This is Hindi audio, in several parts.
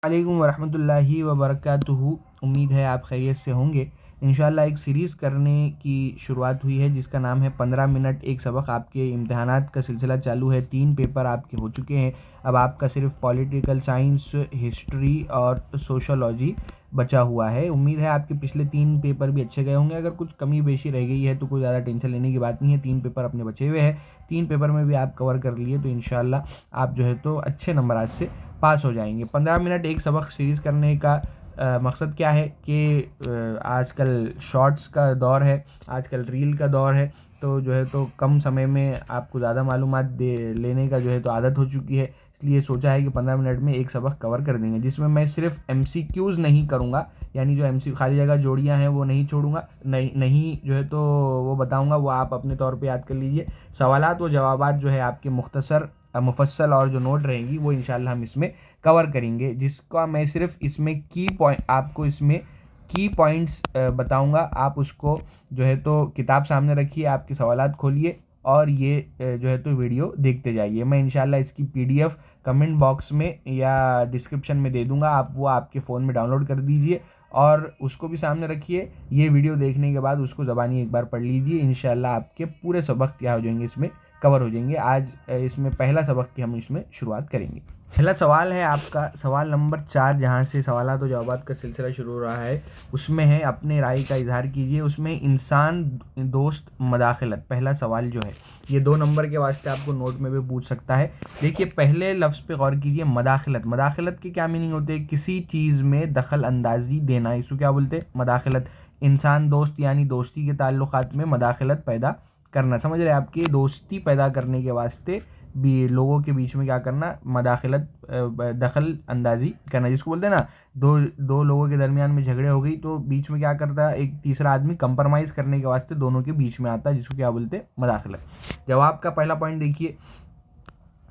वालेकुम वरहमतुल्लाहि वबरकातुहू। उम्मीद है आप खैरियत से होंगे। इंशाल्लाह एक सीरीज़ करने की शुरुआत हुई है जिसका नाम है 15 मिनट एक सबक। आपके इम्तहानात का सिलसिला चालू है, 3 पेपर आपके हो चुके हैं। अब आपका सिर्फ पॉलिटिकल साइंस, हिस्ट्री और सोशोलॉजी बचा हुआ है। उम्मीद है आपके पिछले 3 पेपर भी अच्छे गए होंगे। अगर कुछ कमी बेशी रह गई है तो कोई ज़्यादा टेंशन लेने की बात नहीं है। 3 पेपर अपने बचे हुए हैं, 3 पेपर में भी आप कवर कर लिए तो इंशाल्लाह आप जो है तो अच्छे नंबर से पास हो जाएंगे। 15 मिनट एक सबक सीरीज़ करने का मकसद क्या है कि आजकल शॉर्ट्स का दौर है, आजकल रील का दौर है, तो जो है तो कम समय में आपको ज़्यादा मालूमात दे लेने का जो है तो आदत हो चुकी है। इसलिए सोचा है कि 15 मिनट में एक सबक कवर कर देंगे, जिसमें मैं सिर्फ MCQs नहीं करूँगा, यानी जो MC खाली जगह जोड़ियाँ हैं वो नहीं छोड़ूंगा, नहीं जो है तो वो बताऊँगा, वो आप अपने तौर पे याद कर लीजिए। सवालात व जवाबात जो है आपके मुख्तसर मुफस्सल और जो नोट रहेंगी वो इंशाल्लाह हम इसमें कवर करेंगे, जिसका मैं सिर्फ इसमें की पॉइंट्स बताऊंगा। आप उसको जो है तो किताब सामने रखिए, आपके सवालात खोलिए और ये जो है तो वीडियो देखते जाइए। मैं इंशाल्लाह इसकी PDF कमेंट बॉक्स में या डिस्क्रिप्शन में दे दूंगा, आप वो आपके फ़ोन में डाउनलोड कर दीजिए और उसको भी सामने रखिए। ये वीडियो देखने के बाद उसको ज़बानी एक बार पढ़ लीजिए, इंशाल्लाह आपके पूरे सबक क्या हो जाएंगे, इसमें कवर हो जाएंगे। आज इसमें पहला सबक की हम इसमें शुरुआत करेंगे। पहला सवाल है आपका सवाल नंबर 4, जहाँ से सवालात और जवाबात का सिलसिला शुरू हो रहा है। उसमें है अपने राय का इजहार कीजिए। उसमें इंसान दोस्त मदाखलत, पहला सवाल जो है ये 2 नंबर के वास्ते आपको नोट में भी पूछ सकता है। देखिए पहले लफ्ज़ पे गौर कीजिए, मदाखलत। मदाखलत के क्या मीनिंग होते हैं? किसी चीज़ में दखल अंदाजी देना, इसको क्या बोलते हैं? मदाखलत। इंसान दोस्त यानी दोस्ती के ताल्लुकात में मदाखलत पैदा करना, समझ रहे हैं? आपकी दोस्ती पैदा करने के वास्ते भी लोगों के बीच में क्या करना? मदाखलत, दखल अंदाजी करना, जिसको बोलते हैं ना दो लोगों के दरमियान में झगड़े हो गई तो बीच में क्या करता है एक तीसरा आदमी? कंप्रोमाइज़ करने के वास्ते दोनों के बीच में आता है, जिसको क्या बोलते हैं? मदाखलत। जवाब का पहला पॉइंट देखिए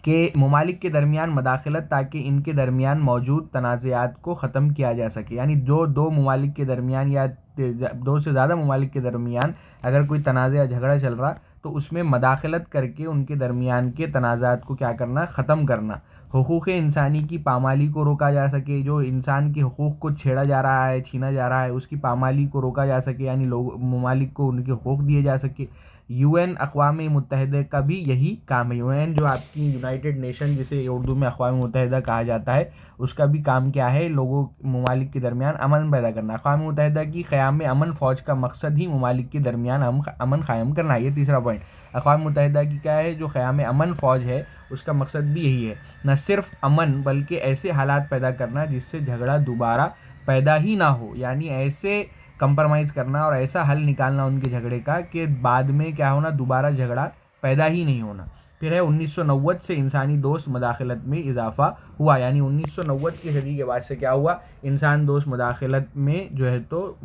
कि ममालिक के दरमियान मदाखलत ताकि इनके दरमियान मौजूद तनाज़ात को ख़त्म किया जा सके, यानी जो दो ममालिक के दरमियान या 2 से ज़्यादा ममालिक के दरमियान अगर कोई तनाज़ा या झगड़ा चल रहा तो उसमें मदाखलत करके उनके दरमियान के तनाज़ात को क्या करना? ख़त्म करना। हुकूक़ इंसानी की पामाली को रोका जा सके, जो इंसान के हुकूक़ को छेड़ा जा रहा है, छीना जा रहा है, उसकी पामाली को रोका जा सके, यानी लोग ममालिक को उनके हुकूक़ दिए जा सके। UN अक़वाम मुत्तहिदा का भी यही काम है। UN जो आपकी यूनाइटेड नेशन, जिसे उर्दू में अक़वाम मुत्तहिदा कहा जाता है, उसका भी काम क्या है? लोगों ममालिक के दरमियान अमन पैदा करना। अक़वाम मुत्तहिदा की क़याम अमन फ़ौज का मकसद ही ममालिक के दरमियान अमन क़ायम करना। ये तीसरा पॉइंट। अक़वाम मुत्तहिदा की क्या है? जो क़याम अमन फ़ौज है उसका मकसद भी यही है, न सिर्फ अमन बल्कि ऐसे हालात पैदा करना जिससे झगड़ा दोबारा पैदा ही ना हो, यानी ऐसे कंप्रोमाइज़ करना और ऐसा हल निकालना उनके झगड़े का कि बाद में क्या होना? दोबारा झगड़ा पैदा ही नहीं होना। फिर है 1990 से इंसानी दोस्त मदाखलत में इजाफा हुआ, यानी 1990 की सदी के बाद से क्या हुआ? इंसान दोस्त मदाखलत में जो है तो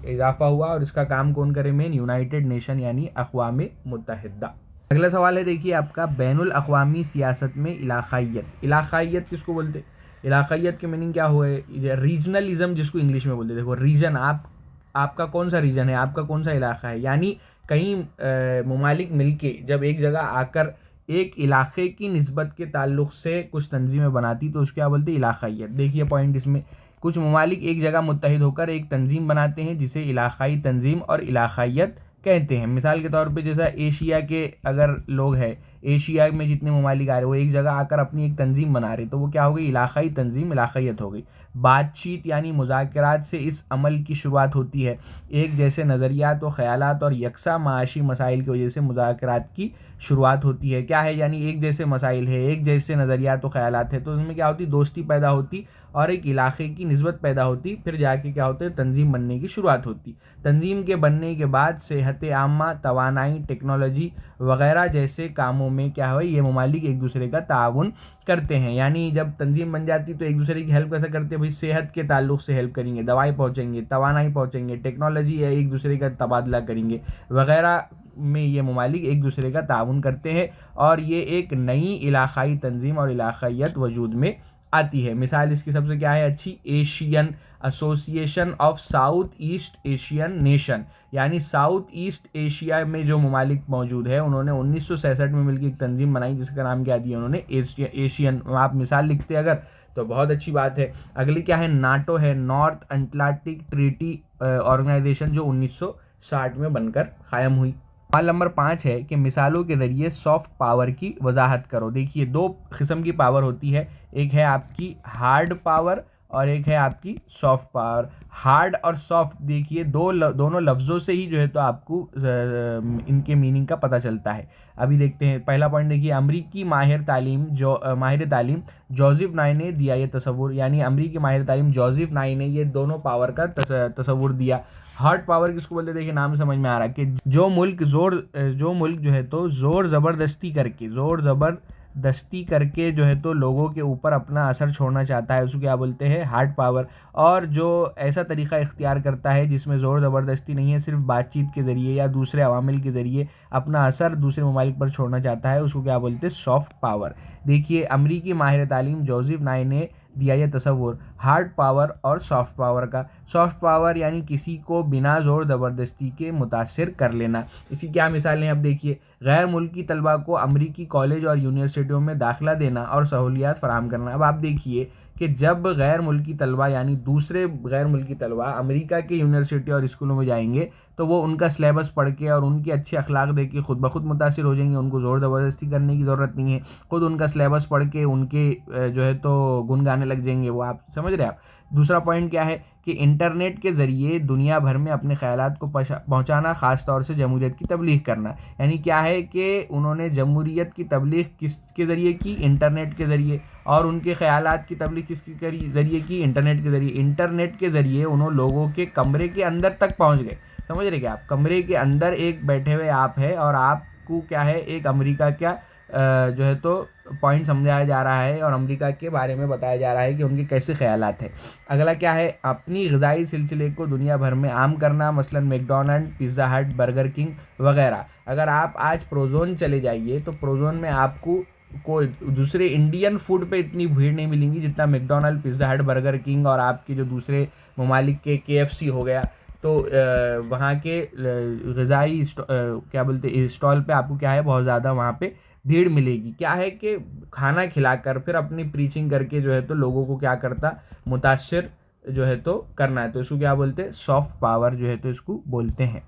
इजाफा हुआ। और इसका काम कौन करे? मेन यूनाइटेड नेशन यानी अक़वाम मुत्तहिदा। अगला सवाल है देखिए आपका, बैनुल अक़वामी सियासत में इलाक़ाइयत। इलाक़ाइयत किसको बोलते? इलाक़ाइयत के मीनिंग क्या हुए? रीजनलिज़म, जिसको इंग्लिश में बोलते। देखो रीजन, आपका कौन सा रीजन है, आपका कौन सा इलाका है, यानी कई ममालिक मिलके जब एक जगह आकर एक इलाके की निस्बत के ताल्लुक़ से कुछ तंजीमें बनाती तो उसको क्या बोलते? इलाक़ाइयत। देखिए पॉइंट इसमें, कुछ ममालिक एक जगह मुत्तहिद होकर एक तंजीम बनाते हैं जिसे इलाक़ाई तंजीम और इलाक़ाइयत कहते हैं। मिसाल के तौर पे जैसा एशिया के अगर लोग हैं, एशिया में जितने ममालिक आ रहे वो एक जगह आकर अपनी एक तंजीम बना रहे तो वो क्या हो गई? इलाक़ाई तंजीम, इलाक़ाइयत हो गई। बातचीत यानी मुज़ाकरात से इस अमल की शुरुआत होती है। एक जैसे नज़रियात व ख़यालात और यकसा माशी मसाइल की वजह से मुज़ाकरात की शुरुआत होती है। क्या है? यानी एक जैसे मसाइल है, एक जैसे नज़रियात व ख़यालात है तो उसमें क्या होती? दोस्ती पैदा होती और एक इलाक़े की निस्बत पैदा होती। फिर जाके क्या होते? तंजीम बनने की शुरुआत होती। तंजीम के बनने के बाद सेहत आम्मा, तवानाई, टेक्नोलॉजी वगैरह जैसे कामों में क्या हो? ये ममालिक एक दूसरे का ताउन करते हैं। यानी जब तंजीम बन जाती तो एक दूसरे की हेल्प कैसे करते हैं? भाई सेहत के ताल्लुक़ से हेल्प करेंगे, दवाई पहुँचेंगे, तवानाई पहुँचेंगे, टेक्नोलॉजी है एक दूसरे का तबादला करेंगे वगैरह में ये ममालिक एक दूसरे का ताउन करते हैं और ये एक नई इलाक़ाई तंजीम और इलाक़ाइयत वजूद में आती है। मिसाल इसकी सबसे क्या है अच्छी? Asian association of south east Asian nation, यानी साउथ ईस्ट एशिया में जो ममालिक मौजूद है उन्होंने 1966 में मिलकर एक तंजीम बनाई जिसका नाम क्या दिया उन्होंने? एशियन। आप मिसाल लिखते अगर तो बहुत अच्छी बात है। अगली क्या है, नाटो है, नॉर्थ अटलांटिक ट्रीटी ऑर्गेनाइजेशन, जो 1960 में बनकर कायम हुई। सवाल नंबर 5 है कि मिसालों के ज़रिए सॉफ्ट पावर की वजाहत करो। देखिए, दो किस्म की पावर होती है, एक है आपकी हार्ड पावर और एक है आपकी सॉफ्ट पावर। हार्ड और सॉफ्ट देखिए दोनों लफ्ज़ों से ही जो है तो आपको इनके मीनिंग का पता चलता है। अभी देखते हैं, पहला पॉइंट देखिए, अमरीकी माहिर तालीम जोसेफ नाई ने दिया ये तस्वुर, यानी अमरीकी माहिर तालीम जोसेफ नाई ने ये दोनों पावर का तस्वुर दिया। हार्ड पावर किसको बोलते हैं, देखिए नाम समझ में आ रहा है कि जो मुल्क जो है तो ज़ोर ज़बरदस्ती करके जो है तो लोगों के ऊपर अपना असर छोड़ना चाहता है, उसको क्या बोलते हैं, हार्ड पावर। और जो ऐसा तरीक़ा इख्तियार करता है जिसमें ज़ोर ज़बरदस्ती नहीं है, सिर्फ बातचीत के ज़रिए या दूसरे अवामिल के ज़रिए अपना असर दूसरे ममालिक पर छोड़ना चाहता है, उसको क्या बोलते हैं, सॉफ्ट पावर। देखिए, अमरीकी माहिर तालीम जोसेफ नाई ने दिया यह तस्वुर हार्ड पावर और सॉफ्ट पावर का। सॉफ्ट पावर यानी किसी को बिना ज़ोर ज़बरदस्ती के मुतासिर कर लेना। इसकी क्या मिसालें, अब देखिए, गैर मुल्की तलबा को अमरीकी कॉलेज और यूनिवर्सिटियों में दाखिला देना और सहूलियात फ़राहम करना। अब आप देखिए कि जब गैर मुल्की तलबा यानी दूसरे गैर मुल्की तलबा अमेरिका के यूनिवर्सिटी और स्कूलों में जाएंगे तो वो उनका सिलेबस पढ़ के और उनके अच्छे अखलाक देख के ख़ुद ब खुद मुतासिर हो जाएंगे, उनको ज़ोर ज़बरदस्ती करने की ज़रूरत नहीं है, खुद उनका सिलेबस पढ़ के उनके जो है तो गुन गाने लग जाएंगे वो, आप समझ रहे हैं आप। दूसरा पॉइंट क्या है कि इंटरनेट के ज़रिए दुनिया भर में अपने ख़यालात को पहुँचाना, ख़ास तौर से जमहूरियत की तबलीग करना। यानी क्या है कि उन्होंने जमहूरियत की तबलीग किसके ज़रिए की, इंटरनेट के ज़रिए, और उनके ख़यालात की तबलीग किसके ज़रिए की, इंटरनेट के ज़रिए। इंटरनेट के ज़रिए उन्होंने लोगों के कमरे के अंदर तक पहुँच गए, समझ रहे क्या आप, कमरे के अंदर एक बैठे हुए आप है और आपको क्या है, एक अमेरिका क्या जो है तो पॉइंट समझाया जा रहा है और अमेरिका के बारे में बताया जा रहा है कि उनके कैसे ख़यालात हैं। अगला क्या है, अपनी ग़िज़ाई सिलसिले को दुनिया भर में आम करना, मसलन मैकडॉनल्ड, पिज़्ज़ा हट, बर्गर किंग वगैरह। अगर आप आज प्रोज़ोन चले जाइए तो प्रोज़ोन में आपको कोई दूसरे इंडियन फूड पे इतनी भीड़ नहीं मिलेंगी जितना मैकडॉनल्ड, पिज़्ज़ा हट, बर्गर किंग और आपके जो दूसरे ममालिक के KFC हो गया, तो वहाँ के ग़िज़ाई क्या बोलते स्टॉल पे आपको क्या है, बहुत ज़्यादा वहाँ पे भीड़ मिलेगी। क्या है कि खाना खिलाकर फिर अपनी प्रीचिंग करके जो है तो लोगों को क्या करता, मुतासिर जो है तो करना है, तो इसको क्या बोलते हैं, सॉफ्ट पावर जो है तो इसको बोलते हैं।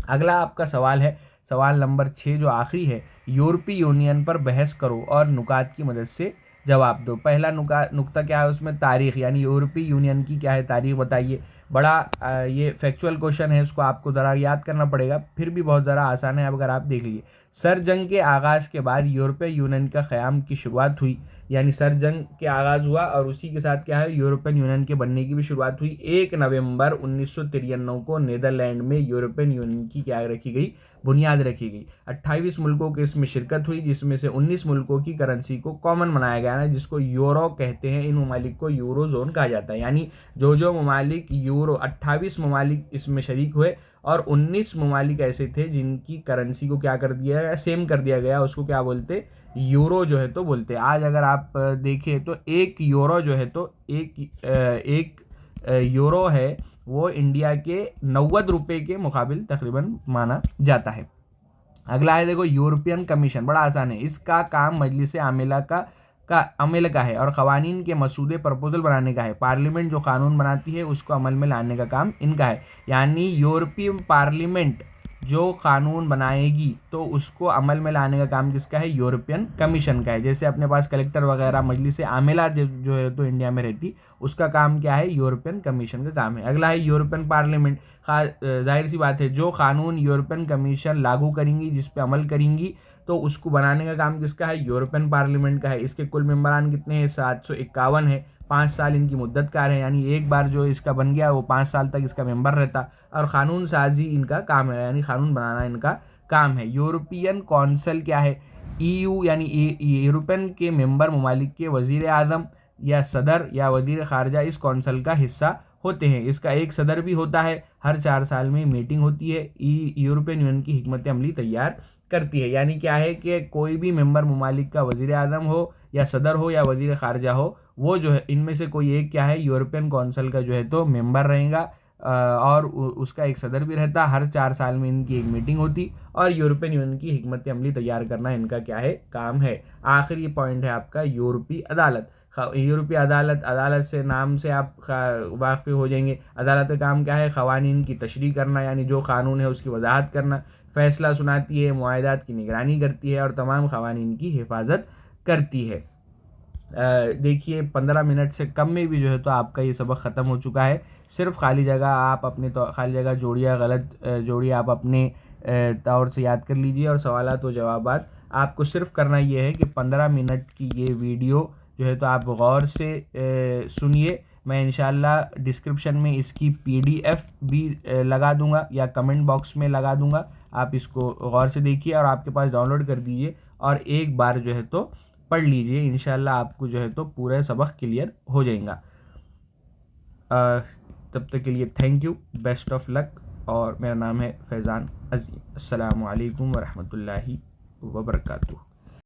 अगला आपका सवाल है, सवाल नंबर 6 जो आखिरी है, यूरोपीय यूनियन पर बहस करो और नुकात की मदद से जवाब दो। पहला नुक्ता क्या है उसमें, तारीख़, यानी यूरोपीय यूनियन की क्या है तारीख़ बताइए। बड़ा ये फैक्चुअल क्वेश्चन है, उसको आपको ज़रा याद करना पड़ेगा, फिर भी बहुत ज़रा आसान है अगर आप देख लीजिए। सर जंग के आगाज़ के बाद यूरोपीय यूनियन का क़याम की शुरुआत हुई, यानी सर जंग के आगाज़ हुआ और उसी के साथ क्या है, यूरोपियन यूनियन के बनने की भी शुरुआत हुई। 1 नवंबर 1993 को नीदरलैंड में यूरोपियन यूनियन की क्या रखी गई, बुनियाद रखी गई। 28 मुल्कों की इसमें शिरकत हुई, जिसमें से 19 मुल्कों की करेंसी को कॉमन बनाया गया है, जिसको यूरो कहते हैं। इन ममालिक को यूरो जोन कहा जाता है, यानी जो ममालिक यूरो 28 ममालिक इसमें शरीक हुए और 19 ममालिक ऐसे थे जिनकी करेंसी को क्या कर दिया गया, सेम कर दिया गया, उसको क्या बोलते, यूरो जो है तो बोलते हैं। आज अगर आप देखें तो एक यूरो जो है तो एक यूरो है वो इंडिया के 90 रुपये के मुकाबिल तकरीबन माना जाता है। अगला है देखो, यूरोपियन कमीशन, बड़ा आसान है, इसका काम मजलिस आमिला का है और क़वानीन के मसूदे प्रपोजल बनाने का है। पार्लियामेंट जो कानून बनाती है उसको अमल में लाने का काम इनका है, यानी यूरोपीय पार्लियामेंट जो कानून बनाएगी तो उसको अमल में लाने का काम किसका है, यूरोपियन कमीशन का है। जैसे अपने पास कलेक्टर वगैरह मजलिस आमिला जो है तो इंडिया में रहती, उसका काम क्या है, यूरोपियन कमीशन का काम है। अगला है यूरोपियन पार्लियामेंट, जाहिर सी बात है जो कानून यूरोपियन कमीशन लागू करेंगी, जिस पे अमल करेंगी, तो उसको बनाने का काम किसका है, यूरोपियन पार्लियामेंट का है। इसके कुल मेंबरान कितने हैं, 751 है, 5 साल इनकी मुद्दत कार है, यानी एक बार जो इसका बन गया वो 5 साल तक इसका मेंबर रहता, और क़ानून साजी इनका काम है, यानी कानून बनाना इनका काम है। यूरोपियन कौंसिल क्या है, EU यानी यूरोपियन के मेंबर ममालिक के वज़ीर आज़म या सदर या वज़ीर ख़ारजा इस कौंसिल का हिस्सा होते हैं। इसका एक सदर भी होता है, हर 4 साल में मीटिंग होती है, यूरोपियन यूनियन की हिकमत अमली तैयार करती है। यानी क्या है कि कोई भी मेंबर ममालिक का वज़ीर आज़म हो या सदर हो या वज़ीर ख़ारजा हो, वो जो है इनमें से कोई एक क्या है, यूरोपियन कौंसिल का जो है तो मेंबर रहेगा, और उसका एक सदर भी रहता। हर 4 साल में इनकी एक मीटिंग होती और यूरोपियन यूनियन की हिकमत अमली तैयार करना इनका क्या है, काम है। आखिरी पॉइंट है आपका यूरोपीय अदालत। यूरोपीय अदालत से नाम से आप वाक़िफ़ हो जाएंगे। अदालत का काम क्या है? क़वानीन की तशरीह करना, यानी जो क़ानून है उसकी वजाहत करना, फ़ैसला सुनाती है, मुआहदात की निगरानी करती है और तमाम क़वानीन की हिफाजत करती है। देखिए 15 मिनट से कम में भी जो है तो आपका ये सबक ख़त्म हो चुका है। सिर्फ खाली जगह आप अपने खाली जगह जोड़िया गलत जोड़िए आप अपने तौर से याद कर लीजिए और सवालात व जवाबात आपको सिर्फ करना ये है कि 15 मिनट की ये वीडियो जो है तो आप गौर से सुनिए। मैं इंशाल्लाह डिस्क्रिप्शन में इसकी PDF भी लगा दूंगा या कमेंट बॉक्स में लगा दूंगा। आप इसको गौर से देखिए और आपके पास डाउनलोड कर दीजिए और एक बार जो है तो पढ़ लीजिए। इंशाल्लाह आपको जो है तो पूरा सबक क्लियर हो जाएगा। तब तक के लिए thank you, best of luck. और मेरा नाम है फैज़ान अज़ीम। अस्सलामु अलैकुम वरहमतुल्लाहि वबरकातुहू।